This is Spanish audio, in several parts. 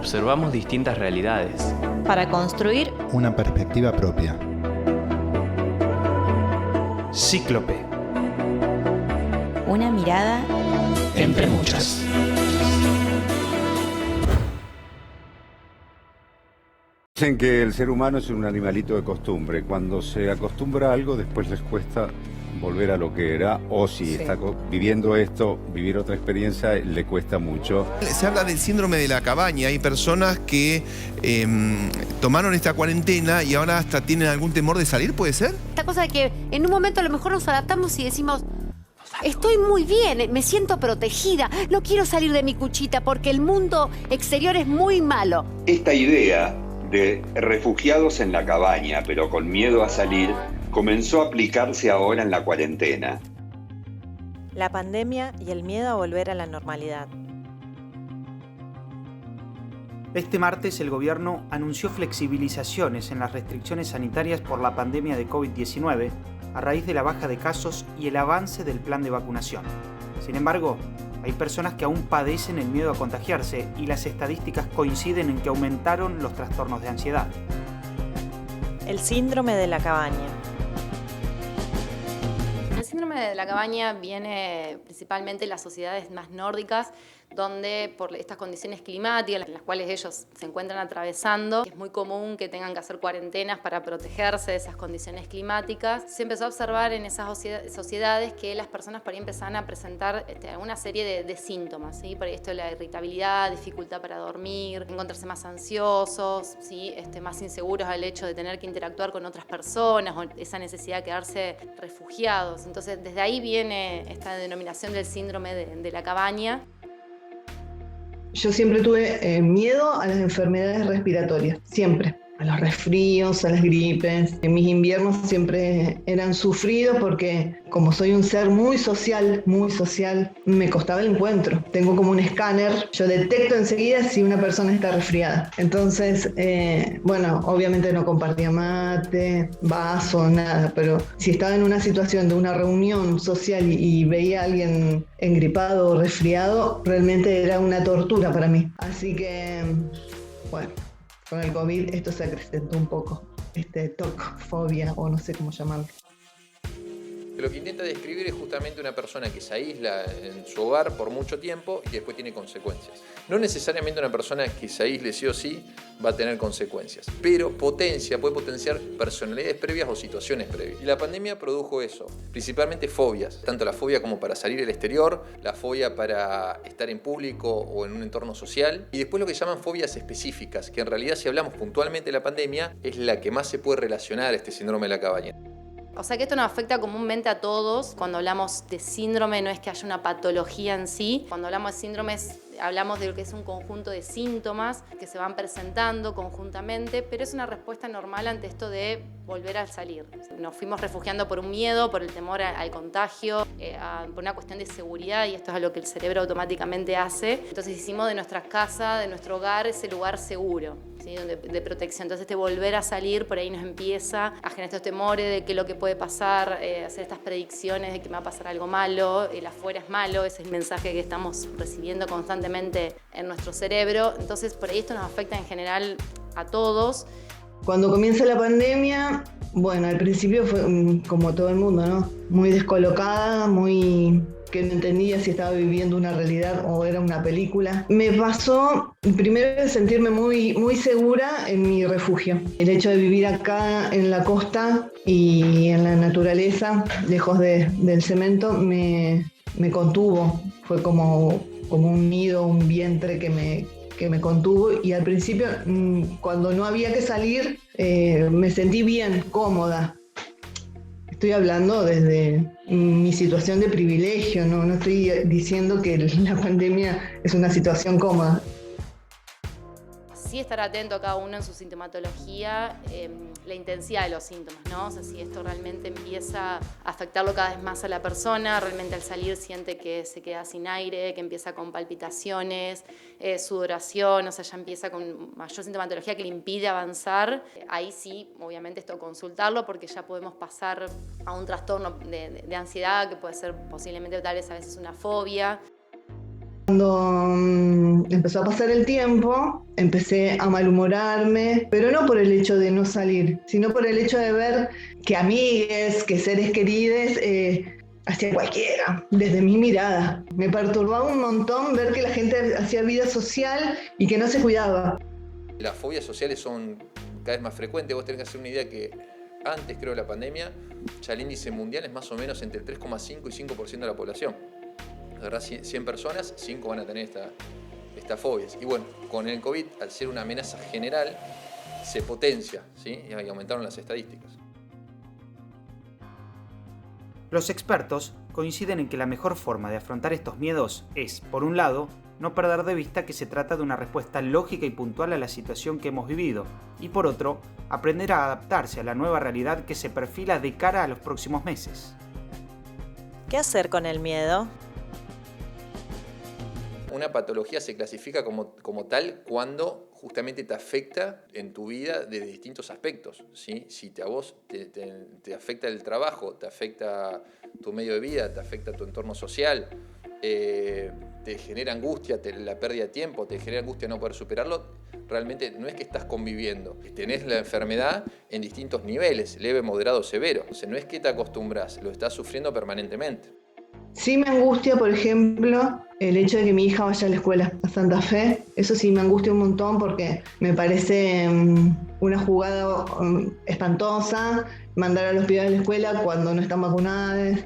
observamos distintas realidades para construir una perspectiva propia. Cíclope. Una mirada entre muchas. Dicen que el ser humano es un animalito de costumbre. Cuando se acostumbra a algo, después les cuesta volver a lo que era, o si está viviendo esto, vivir otra experiencia, le cuesta mucho. Se habla del síndrome de la cabaña. Hay personas que tomaron esta cuarentena y ahora hasta tienen algún temor de salir, ¿puede ser? Esta cosa de que en un momento a lo mejor nos adaptamos y decimos: estoy muy bien, me siento protegida, no quiero salir de mi cuchita porque el mundo exterior es muy malo. Esta idea de refugiados en la cabaña, pero con miedo a salir, comenzó a aplicarse ahora en la cuarentena. La pandemia y el miedo a volver a la normalidad. Este martes el gobierno anunció flexibilizaciones en las restricciones sanitarias por la pandemia de COVID-19 a raíz de la baja de casos y el avance del plan de vacunación. Sin embargo, hay personas que aún padecen el miedo a contagiarse y las estadísticas coinciden en que aumentaron los trastornos de ansiedad. El síndrome de la cabaña. El síndrome de la cabaña viene principalmente en las sociedades más nórdicas, donde por estas condiciones climáticas en las cuales ellos se encuentran atravesando, es muy común que tengan que hacer cuarentenas para protegerse de esas condiciones climáticas. Se empezó a observar en esas sociedades que las personas por ahí empezaban a presentar una serie de síntomas, ¿sí? Por ahí esto de la irritabilidad, dificultad para dormir, encontrarse más ansiosos, ¿sí? Más inseguros al hecho de tener que interactuar con otras personas o esa necesidad de quedarse refugiados. Entonces, desde ahí viene esta denominación del síndrome de la cabaña. Yo siempre tuve miedo a las enfermedades respiratorias, siempre. A los resfríos, a las gripes. En mis inviernos siempre eran sufridos porque como soy un ser muy social, me costaba el encuentro. Tengo como un escáner, yo detecto enseguida si una persona está resfriada. Entonces, obviamente no compartía mate, vaso, nada, pero si estaba en una situación de una reunión social y veía a alguien engripado o resfriado, realmente era una tortura para mí. Así que, con el COVID esto se acrecentó un poco, tocfobia o no sé cómo llamarlo. Lo que intenta describir es justamente una persona que se aísla en su hogar por mucho tiempo y después tiene consecuencias. No necesariamente una persona que se aísle sí o sí va a tener consecuencias, pero puede potenciar personalidades previas o situaciones previas. Y la pandemia produjo eso, principalmente fobias, tanto la fobia como para salir al exterior, la fobia para estar en público o en un entorno social, y después lo que llaman fobias específicas, que en realidad si hablamos puntualmente de la pandemia es la que más se puede relacionar a este síndrome de la cabaña. O sea que esto nos afecta comúnmente a todos. Cuando hablamos de síndrome no es que haya una patología en sí. Cuando hablamos de síndromes hablamos de lo que es un conjunto de síntomas que se van presentando conjuntamente, pero es una respuesta normal ante esto de volver a salir. Nos fuimos refugiando por un miedo, por el temor al contagio, por una cuestión de seguridad, y esto es lo que el cerebro automáticamente hace. Entonces hicimos de nuestra casa, de nuestro hogar, ese lugar seguro, ¿sí? De protección. Entonces volver a salir por ahí nos empieza a generar estos temores de qué es lo que puede pasar, hacer estas predicciones de que me va a pasar algo malo, el afuera es malo, ese es el mensaje que estamos recibiendo constantemente en nuestro cerebro. Entonces por ahí esto nos afecta en general a todos. Cuando comienza la pandemia, al principio fue como todo el mundo, ¿no? Muy descolocada, que no entendía si estaba viviendo una realidad o era una película. Me pasó primero de sentirme muy segura en mi refugio. El hecho de vivir acá en la costa y en la naturaleza, lejos del cemento, me contuvo. Fue como un nido, un vientre que me contuvo, y al principio, cuando no había que salir, me sentí bien, cómoda. Estoy hablando desde mi situación de privilegio, no estoy diciendo que la pandemia es una situación cómoda. Sí estar atento a cada uno en su sintomatología, la intensidad de los síntomas, ¿no? O sea, si esto realmente empieza a afectarlo cada vez más a la persona, realmente al salir siente que se queda sin aire, que empieza con palpitaciones, sudoración, o sea, ya empieza con mayor sintomatología que le impide avanzar. Ahí sí, obviamente, esto consultarlo, porque ya podemos pasar a un trastorno de ansiedad, que puede ser posiblemente tal vez a veces una fobia. Cuando empezó a pasar el tiempo, empecé a malhumorarme, pero no por el hecho de no salir, sino por el hecho de ver que amigues, que seres queridos, hacía cualquiera, desde mi mirada. Me perturbaba un montón ver que la gente hacía vida social y que no se cuidaba. Las fobias sociales son cada vez más frecuentes. Vos tenés que hacer una idea que antes, creo, de la pandemia, ya el índice mundial es más o menos entre el 3,5 y 5% de la población. Agarrás 100 personas, 5 van a tener estas fobias. Y bueno, con el COVID, al ser una amenaza general, se potencia, ¿sí? Y aumentaron las estadísticas. Los expertos coinciden en que la mejor forma de afrontar estos miedos es, por un lado, no perder de vista que se trata de una respuesta lógica y puntual a la situación que hemos vivido, y por otro, aprender a adaptarse a la nueva realidad que se perfila de cara a los próximos meses. ¿Qué hacer con el miedo? Una patología se clasifica como tal cuando justamente te afecta en tu vida de distintos aspectos, ¿sí? Si a vos te afecta el trabajo, te afecta tu medio de vida, te afecta tu entorno social, te genera angustia, la pérdida de tiempo, te genera angustia no poder superarlo, realmente no es que estás conviviendo, tenés la enfermedad en distintos niveles, leve, moderado, severo. O sea, no es que te acostumbras, lo estás sufriendo permanentemente. Sí me angustia, por ejemplo, el hecho de que mi hija vaya a la escuela a Santa Fe. Eso sí me angustia un montón porque me parece una jugada espantosa mandar a los pibes a la escuela cuando no están vacunados.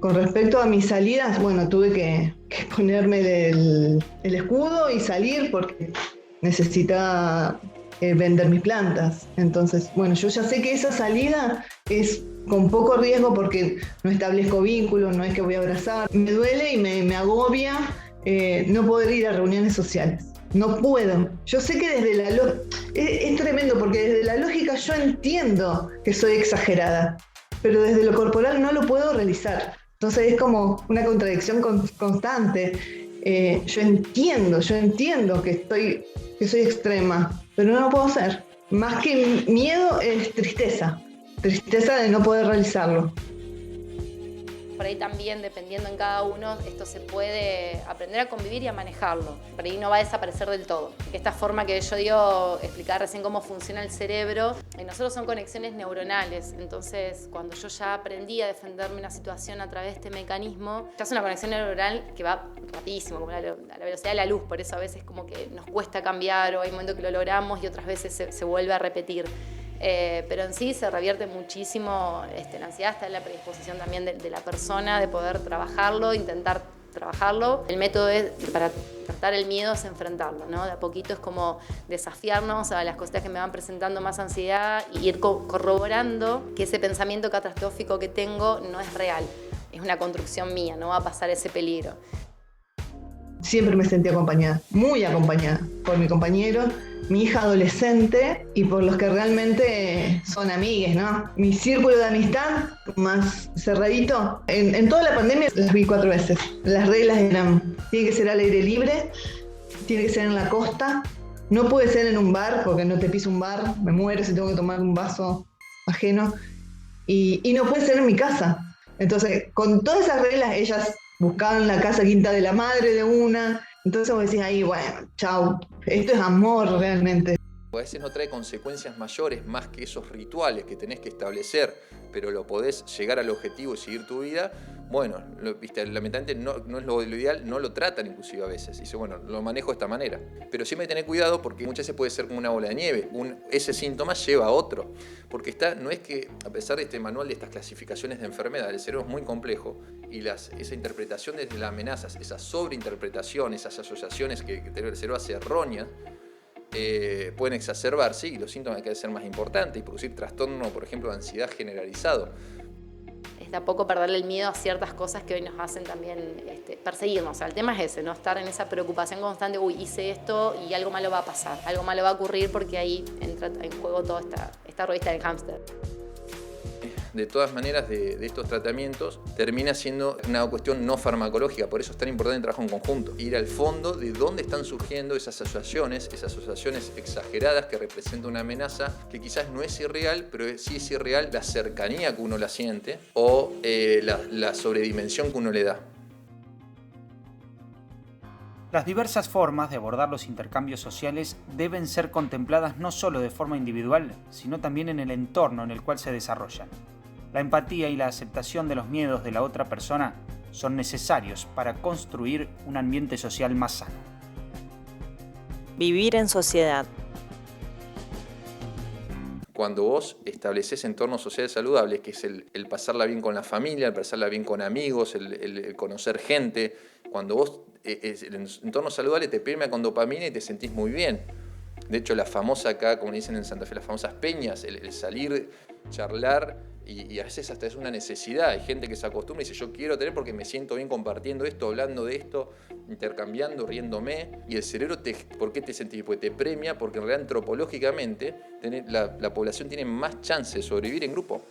Con respecto a mis salidas, bueno, tuve que ponerme el escudo y salir porque necesitaba vender mis plantas. Entonces, bueno, yo ya sé que esa salida es con poco riesgo porque no establezco vínculos, no es que voy a abrazar. Me duele y me agobia no poder ir a reuniones sociales. No puedo. Yo sé que desde la lógica... Es tremendo porque desde la lógica yo entiendo que soy exagerada, pero desde lo corporal no lo puedo realizar. Entonces es como una contradicción constante. Yo entiendo que soy extrema, pero no lo puedo hacer. Más que miedo es tristeza de no poder realizarlo. Por ahí también, dependiendo en cada uno, esto se puede aprender a convivir y a manejarlo. Por ahí no va a desaparecer del todo. Esta forma que yo digo, explicar recién cómo funciona el cerebro, en nosotros son conexiones neuronales. Entonces, cuando yo ya aprendí a defenderme una situación a través de este mecanismo, ya es una conexión neuronal que va rapidísimo, como a la velocidad de la luz. Por eso a veces como que nos cuesta cambiar o hay momentos que lo logramos y otras veces se vuelve a repetir. Pero en sí se revierte muchísimo la ansiedad, está en la predisposición también de la persona de poder trabajarlo, intentar trabajarlo. El método para tratar el miedo es enfrentarlo, ¿no? De a poquito es como desafiarnos a las cositas que me van presentando más ansiedad y ir corroborando que ese pensamiento catastrófico que tengo no es real, es una construcción mía, no va a pasar ese peligro. Siempre me sentí acompañada, muy acompañada por mi compañero, mi hija adolescente y por los que realmente son amigues, ¿no? Mi círculo de amistad más cerradito. En toda la pandemia las vi 4 veces. Las reglas eran, tiene que ser al aire libre, tiene que ser en la costa, no puede ser en un bar porque no te piso un bar, me muero si tengo que tomar un vaso ajeno y no puede ser en mi casa. Entonces, con todas esas reglas ellas buscaban la casa quinta de la madre de una. Entonces vos decís ahí, bueno, chau, esto es amor realmente. A veces no trae consecuencias mayores más que esos rituales que tenés que establecer, pero lo podés llegar al objetivo y seguir tu vida. Bueno, lamentablemente no es lo ideal, no lo tratan inclusive a veces. Dice, bueno, lo manejo de esta manera. Pero siempre hay que tener cuidado porque muchas veces puede ser como una bola de nieve. Ese síntoma lleva a otro. Porque no es que, a pesar de este manual de estas clasificaciones de enfermedad, el cerebro es muy complejo y esa interpretación desde las amenazas, esa sobreinterpretación, esas asociaciones que el cerebro hace erróneas, pueden exacerbarse y los síntomas hay que ser más importantes y producir trastorno, por ejemplo, de ansiedad generalizado. Es de a poco perderle el miedo a ciertas cosas que hoy nos hacen también perseguirnos. O sea, el tema es ese, no estar en esa preocupación constante, hice esto y algo malo va a pasar, algo malo va a ocurrir porque ahí entra en juego toda esta ruedita del hámster. De todas maneras, de estos tratamientos, termina siendo una cuestión no farmacológica. Por eso es tan importante el trabajo en conjunto. Ir al fondo de dónde están surgiendo esas asociaciones exageradas que representan una amenaza que quizás no es irreal, pero sí es irreal la cercanía que uno la siente o la sobredimensión que uno le da. Las diversas formas de abordar los intercambios sociales deben ser contempladas no solo de forma individual, sino también en el entorno en el cual se desarrollan. La empatía y la aceptación de los miedos de la otra persona son necesarios para construir un ambiente social más sano. Vivir en sociedad. Cuando vos estableces entornos sociales saludables, que es el pasarla bien con la familia, el pasarla bien con amigos, el conocer gente, cuando vos el entorno saludable te permea con dopamina y te sentís muy bien. De hecho, la famosa acá, como le dicen en Santa Fe, las famosas peñas, el salir, charlar, y a veces hasta es una necesidad. Hay gente que se acostumbra y dice, yo quiero tener porque me siento bien compartiendo esto, hablando de esto, intercambiando, riéndome. Y el cerebro, ¿por qué te sentís? Porque te premia, porque en realidad antropológicamente la población tiene más chance de sobrevivir en grupo.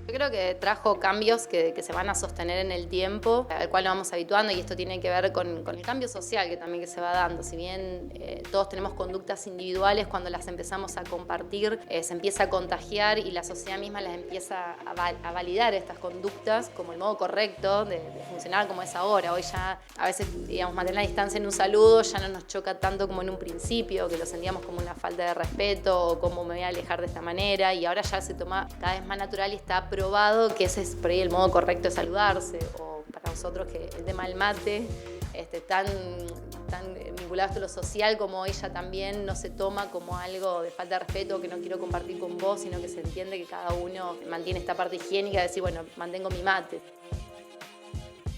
Yo creo que trajo cambios que se van a sostener en el tiempo, al cual nos vamos habituando, y esto tiene que ver con el cambio social que se va dando. Si bien todos tenemos conductas individuales, cuando las empezamos a compartir, se empieza a contagiar y la sociedad misma las empieza a validar estas conductas como el modo correcto de funcionar como es ahora. Hoy ya a veces, digamos, mantener la distancia en un saludo ya no nos choca tanto como en un principio, que lo sentíamos como una falta de respeto o cómo me voy a alejar de esta manera, y ahora ya se toma cada vez más natural y está probado que ese es por ahí el modo correcto de saludarse. O para nosotros que el tema del mate, tan vinculado a lo social, como ella también no se toma como algo de falta de respeto que no quiero compartir con vos, sino que se entiende que cada uno mantiene esta parte higiénica de decir, bueno, mantengo mi mate.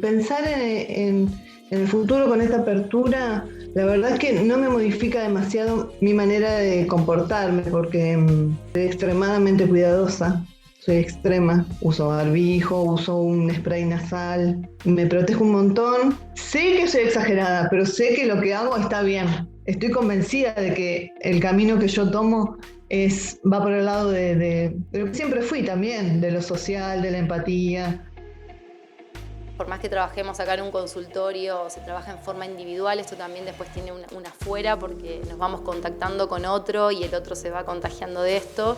Pensar en el futuro con esta apertura, la verdad es que no me modifica demasiado mi manera de comportarme, porque soy extremadamente cuidadosa. Soy extrema, uso barbijo, uso un spray nasal, me protejo un montón. Sé que soy exagerada, pero sé que lo que hago está bien. Estoy convencida de que el camino que yo tomo va por el lado de lo que siempre fui también, de lo social, de la empatía. Por más que trabajemos acá en un consultorio o se trabaja en forma individual, esto también después tiene una afuera, porque nos vamos contactando con otro y el otro se va contagiando de esto.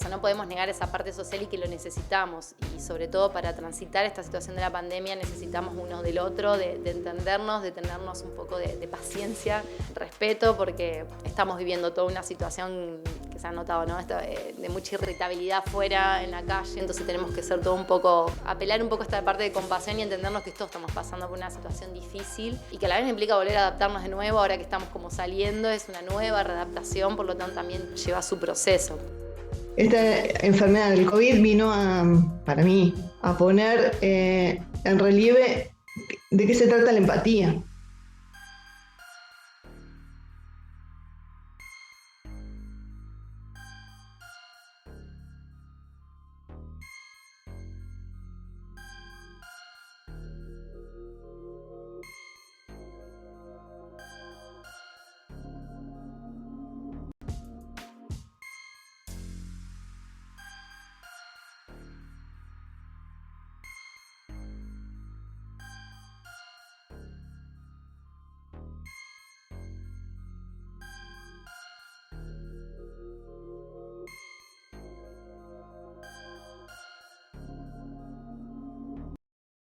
No podemos negar esa parte social y que lo necesitamos, y sobre todo para transitar esta situación de la pandemia necesitamos uno del otro, de entendernos, de tenernos un poco de paciencia, respeto, porque estamos viviendo toda una situación que se ha notado, ¿no? De mucha irritabilidad afuera, en la calle, entonces tenemos que ser todo un poco, apelar un poco a esta parte de compasión y entendernos que todos estamos pasando por una situación difícil y que a la vez implica volver a adaptarnos de nuevo. Ahora que estamos como saliendo, es una nueva readaptación, por lo tanto también lleva su proceso. Esta enfermedad del COVID vino para mí, a poner en relieve de qué se trata la empatía.